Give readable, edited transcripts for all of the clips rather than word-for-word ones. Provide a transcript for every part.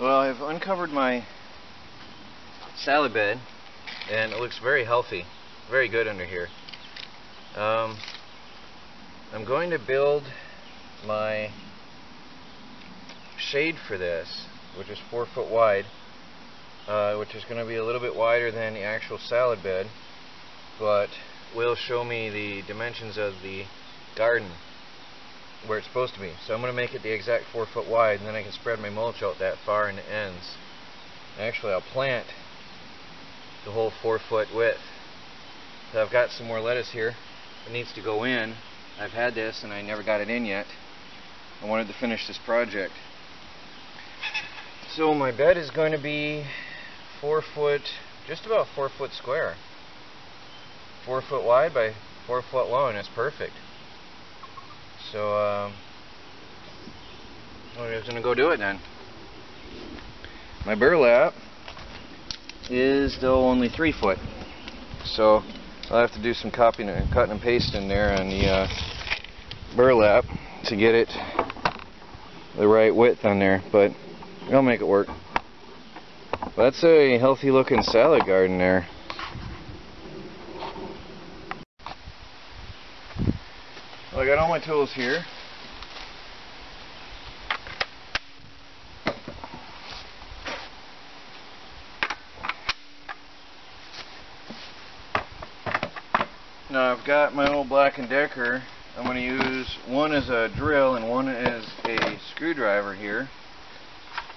Well, I've uncovered my salad bed, and it looks very healthy, very good under here. I'm going to build my shade for this, which is 4 foot wide, which is going to be a little bit wider than the actual salad bed, but will show me the dimensions of the garden where it's supposed to be. So I'm going to make it the exact 4 foot wide, and then I can spread my mulch out that far in the ends. Actually, I'll plant the whole 4 foot width. So I've got some more lettuce here. It needs to go in. I've had this and I never got it in yet. I wanted to finish this project. So my bed is going to be 4 foot, just about 4 foot square. 4 foot wide by 4 foot long. That's perfect. So I'm just going to go do it then. My burlap is though only 3 foot. So I'll have to do some cutting and pasting there on the burlap to get it the right width on there, but I'll make it work. That's a healthy looking salad garden there. Well, I got all my tools here. Now I've got my old Black & Decker. I'm going to use one as a drill and one as a screwdriver here.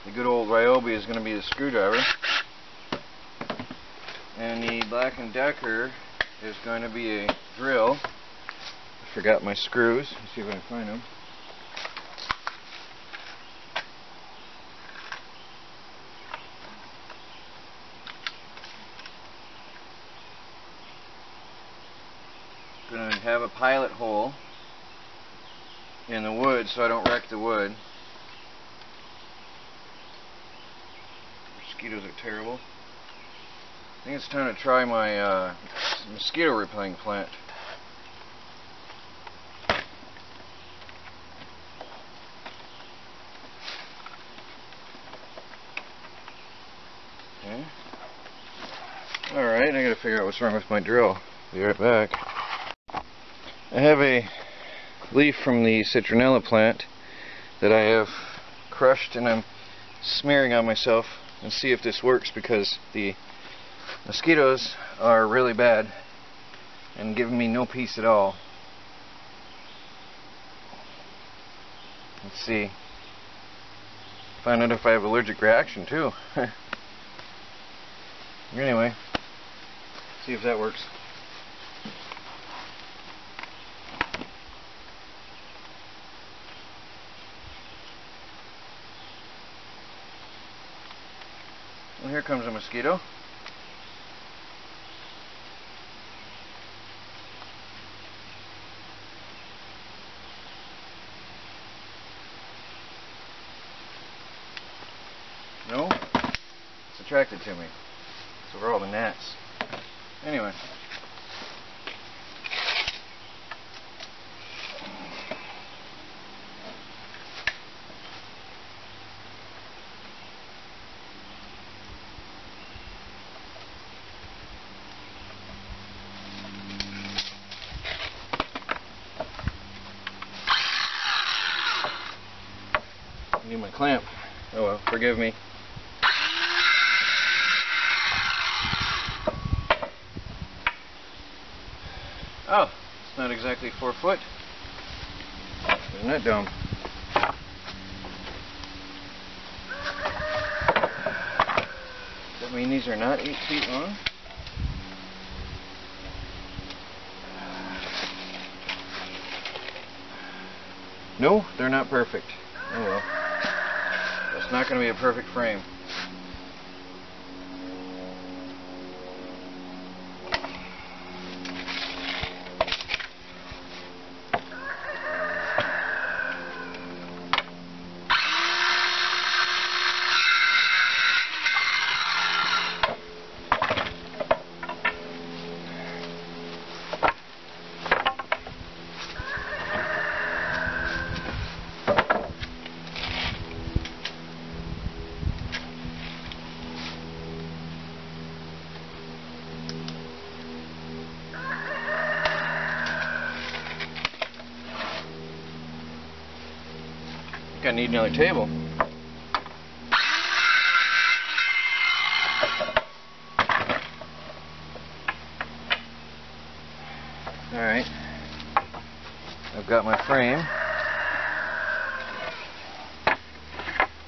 The good old Ryobi is going to be the screwdriver, and the Black & Decker is going to be a drill. I forgot my screws. Let's see if I can find them. Going to have a pilot hole in the wood so I don't wreck the wood. Mosquitoes are terrible. I think it's time to try my mosquito repelling plant. Okay. Alright, I gotta figure out what's wrong with my drill. Be right back. I have a leaf from the citronella plant that I have crushed, and I'm smearing on myself and see if this works, because the mosquitoes are really bad and giving me no peace at all. Let's see. Find out if I have allergic reaction too. Anyway, see if that works. Well, here comes a mosquito. No? It's attracted to me. So we're all the gnats. Anyway. I need my clamp. Oh well, forgive me. Oh, it's not exactly 4 foot. Isn't that dumb? Does that mean these are not 8 feet long? No, they're not perfect. Oh well. That's not going to be a perfect frame. think I need another table. Alright, I've got my frame.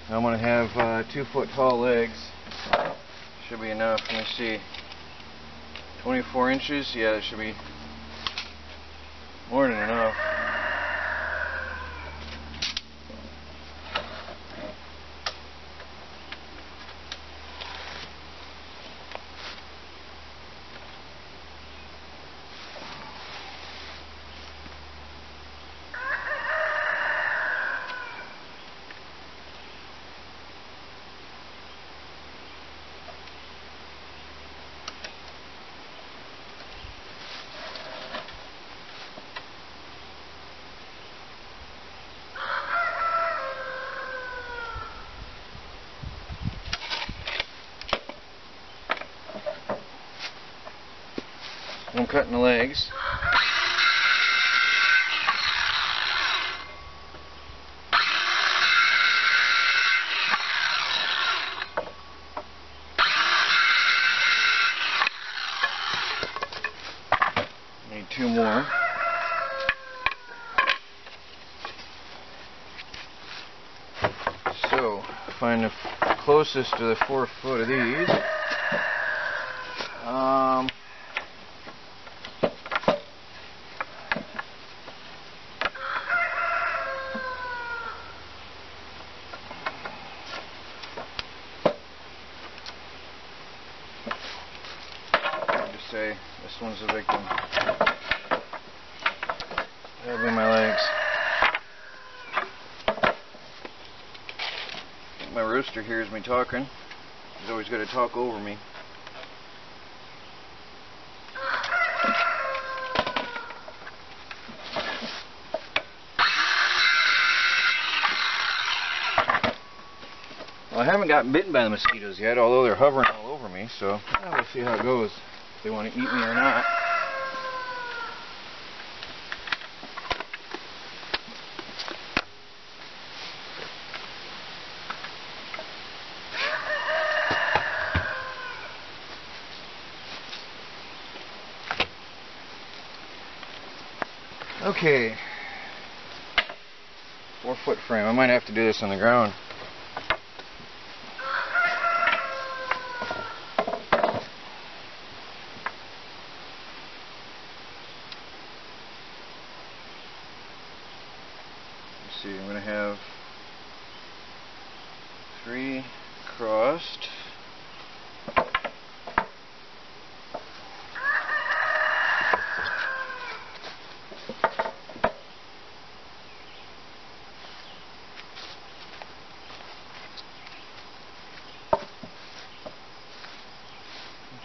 I'm going to have 2-foot tall legs. Should be enough. Let me see. 24 inches? Yeah, that should be more than enough. I'm cutting the legs. Need 2 more. So, find the closest to the 4 foot of these. Say this one's the victim. That'll be my legs. My rooster hears me talking. He's always got to talk over me. Well, I haven't gotten bitten by the mosquitoes yet, although they're hovering all over me, so we'll see how it goes. If they want to eat me or not. Okay. 4-foot frame. I might have to do this on the ground. See, I'm going to have 3 crossed. One,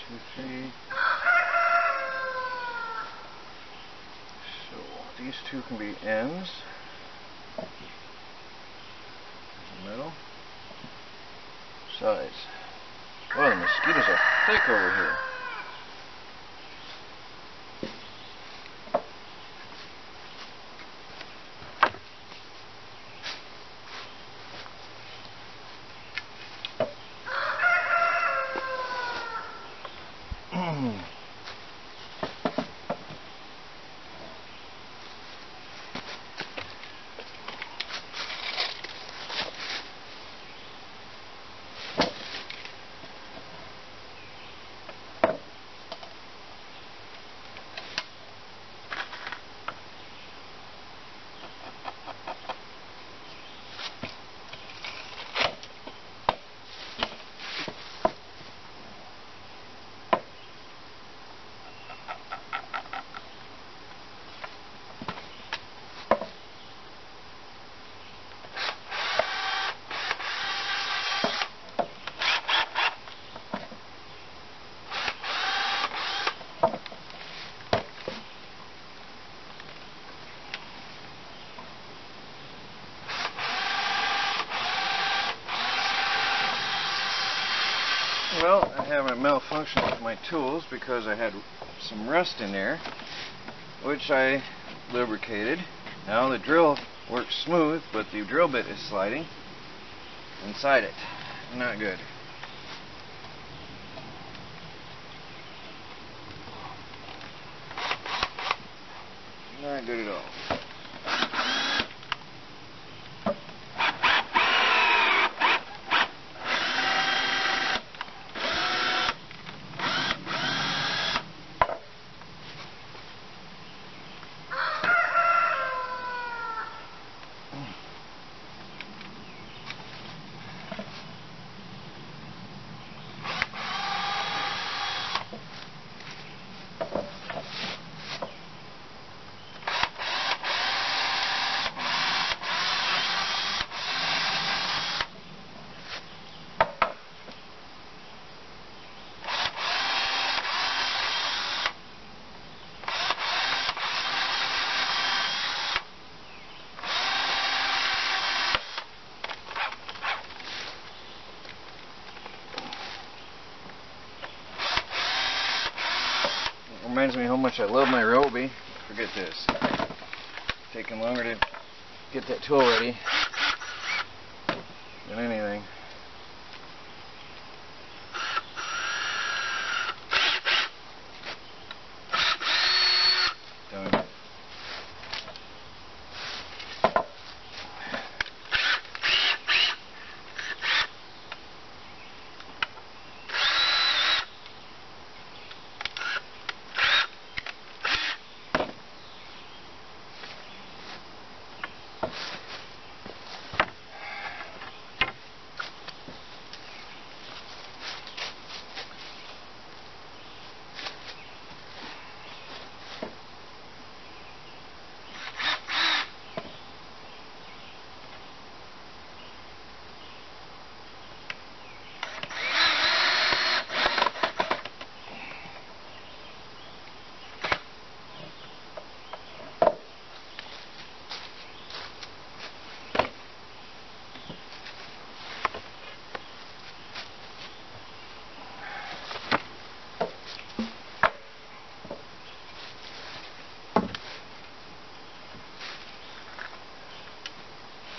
2, 3. So these 2 can be ends. Middle. Sides. Oh, the mosquitoes are thick over here. Well, I have a malfunction with my tools because I had some rust in there, which I lubricated. Now the drill works smooth, but the drill bit is sliding inside it. Not good. Not good at all. Reminds me how much I love my Roby. Forget this. Taking longer to get that tool ready than anything. Done.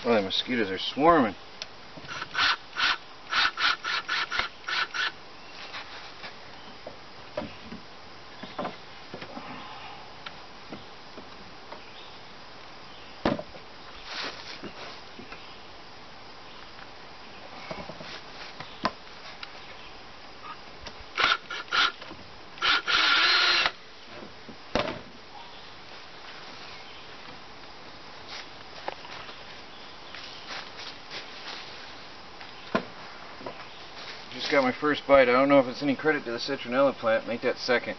Well, the mosquitoes are swarming. Just got my first bite. I don't know if it's any credit to the citronella plant. Make that second.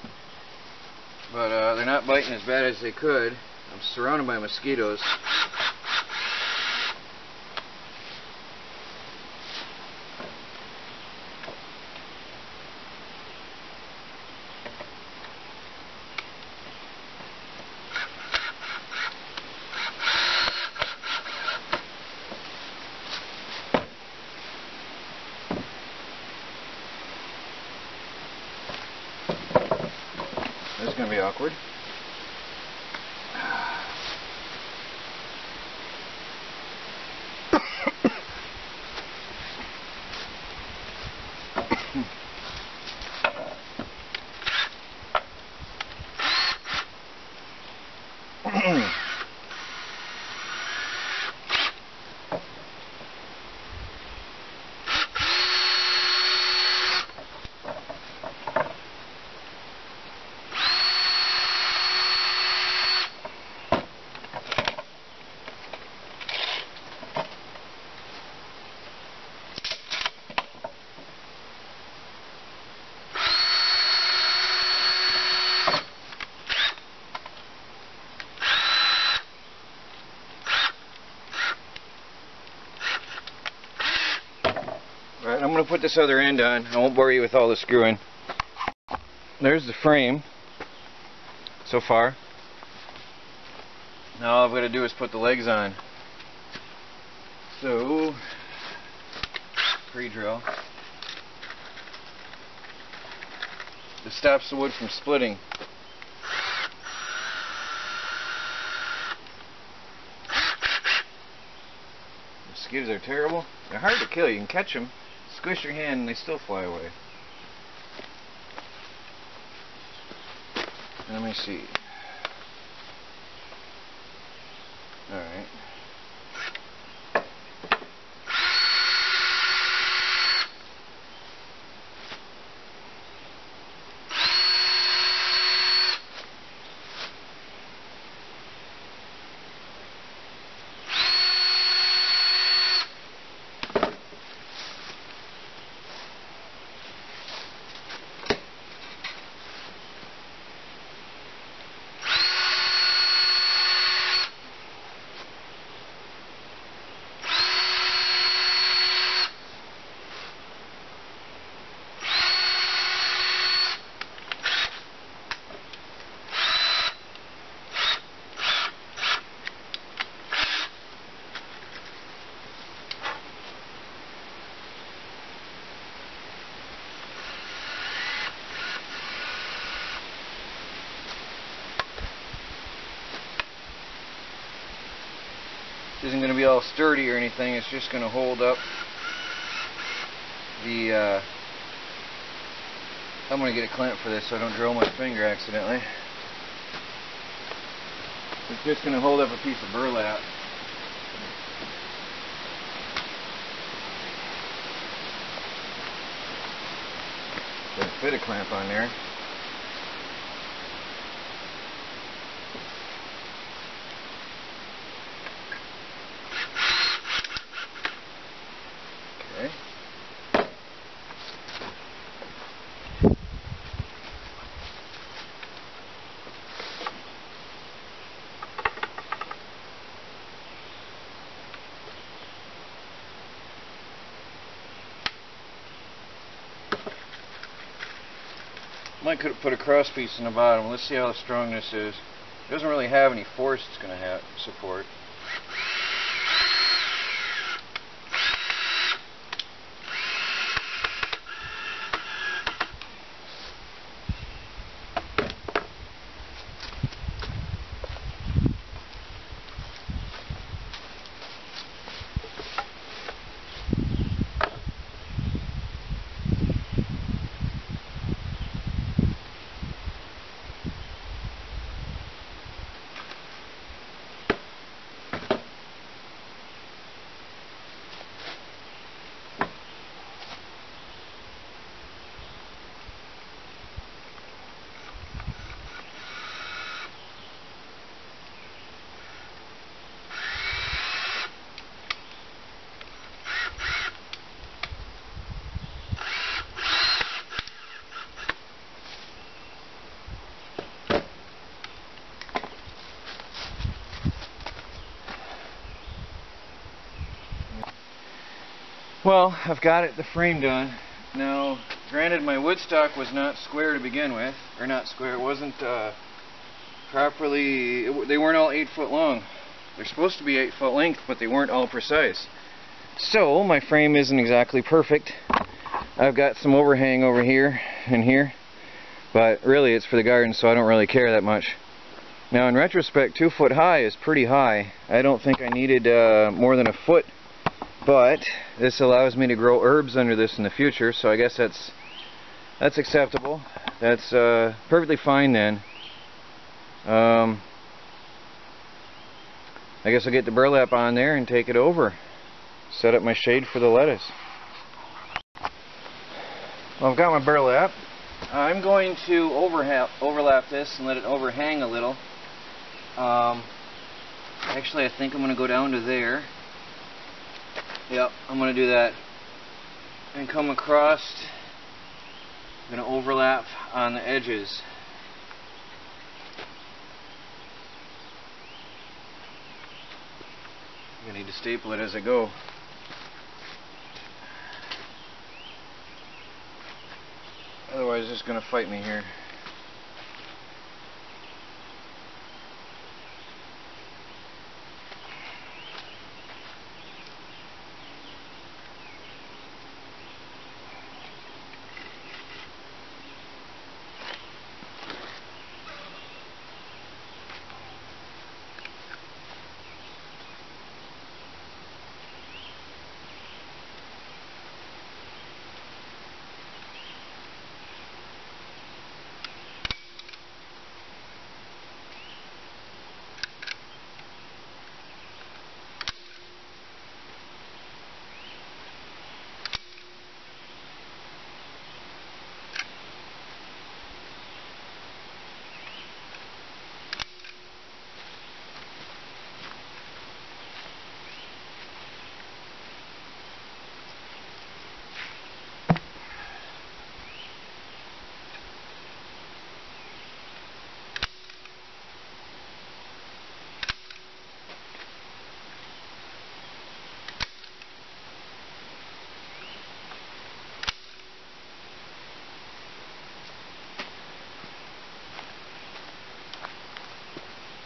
But they're not biting as bad as they could. I'm surrounded by mosquitoes. This is going to be awkward. Alright, I'm going to put this other end on. I won't bore you with all the screwing. There's the frame so far. Now all I've got to do is put the legs on. So, pre-drill. This stops the wood from splitting. Mosquitoes are terrible. They're hard to kill. You can catch them, squish your hand, and they still fly away. Let me see. Alright. Isn't going to be all sturdy or anything. It's just going to hold up the I'm going to get a clamp for this so I don't drill my finger accidentally. It's just going to hold up a piece of burlap. Doesn't fit a clamp on there. Okay. Might could have put a cross piece in the bottom. Let's see how strong this is. It doesn't really have any force it's going to have support. Well, I've got the frame done. Now, granted, my wood stock was not square to begin with, or not square. It wasn't properly. They weren't all 8 foot long. They're supposed to be 8 foot length, but they weren't all precise. So my frame isn't exactly perfect. I've got some overhang over here and here, but really it's for the garden, so I don't really care that much. Now, in retrospect, 2 foot high is pretty high. I don't think I needed more than a foot. But this allows me to grow herbs under this in the future, so I guess that's acceptable. That's perfectly fine then. I guess I'll get the burlap on there and take it over. Set up my shade for the lettuce. Well, I've got my burlap. I'm going to overlap this and let it overhang a little. Actually, I think I'm going to go down to there. Yep, I'm going to do that and come across. I'm going to overlap on the edges. I'm going to need to staple it as I go. Otherwise it's going to fight me here.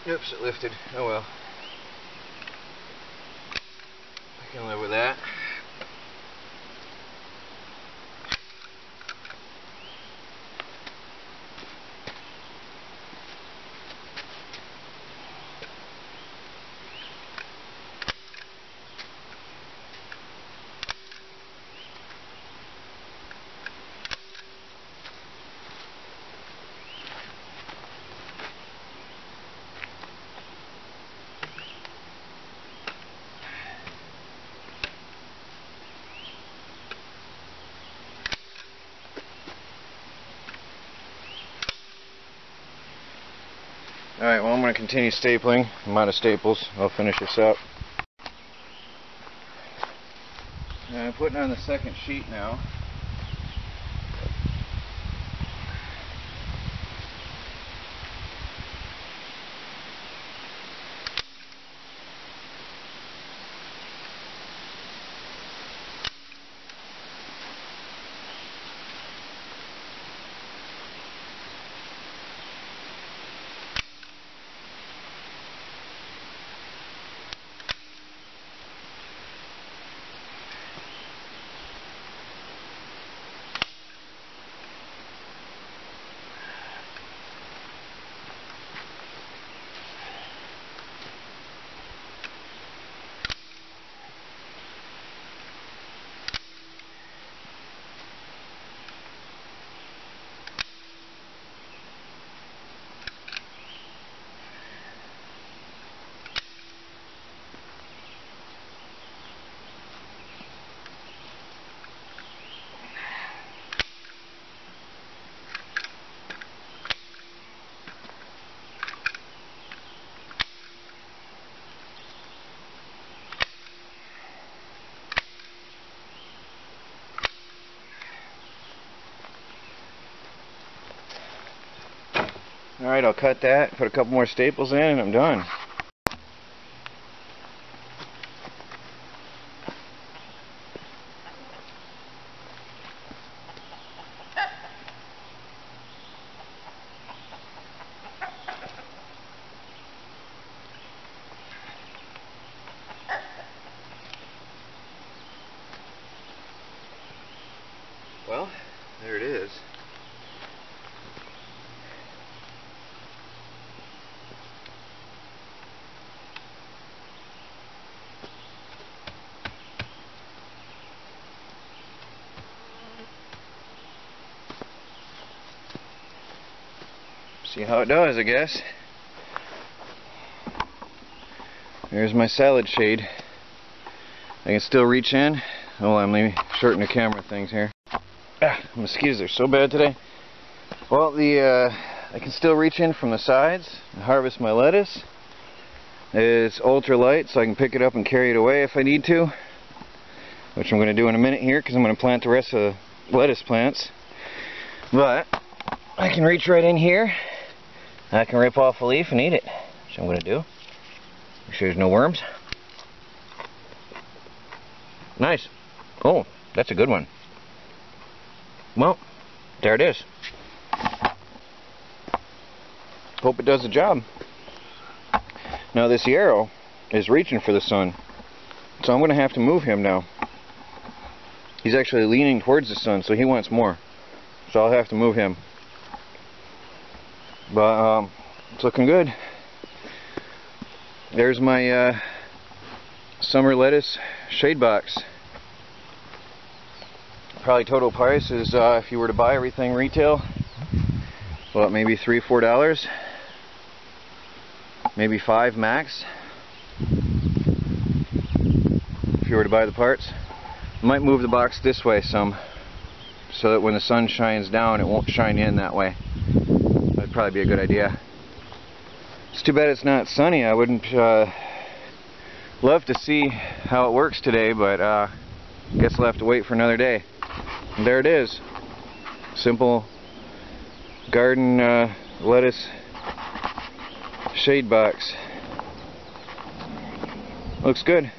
Oops, it lifted. Oh well. I can live with that. Alright, well, I'm going to continue stapling. I'm out of staples. I'll finish this up. I'm putting on the second sheet now. Alright, I'll cut that, put a couple more staples in, and I'm done. Well, there it is. See how it does, I guess. There's my salad shade. I can still reach in. Oh, let me shorten the camera things here. Mosquitoes are so bad today. Well, I can still reach in from the sides and harvest my lettuce. It's ultra light, so I can pick it up and carry it away if I need to, which I'm going to do in a minute here because I'm going to plant the rest of the lettuce plants. But I can reach right in here. I can rip off a leaf and eat it, which I'm going to do. Make sure there's no worms. Nice. Oh, that's a good one. Well, there it is. Hope it does the job. Now this yarrow is reaching for the sun, so I'm going to have to move him now. He's actually leaning towards the sun, so he wants more. So I'll have to move him. But it's looking good. There's my summer lettuce shade box. Probably total price is, if you were to buy everything retail, well, maybe $3 or $4, maybe $5 max. If you were to buy the parts, I might move the box this way some, so that when the sun shines down, it won't shine in that way. That'd probably be a good idea. It's too bad it's not sunny. I wouldn't love to see how it works today, but I guess we'll have to wait for another day. And there it is. Simple garden lettuce shade box. Looks good.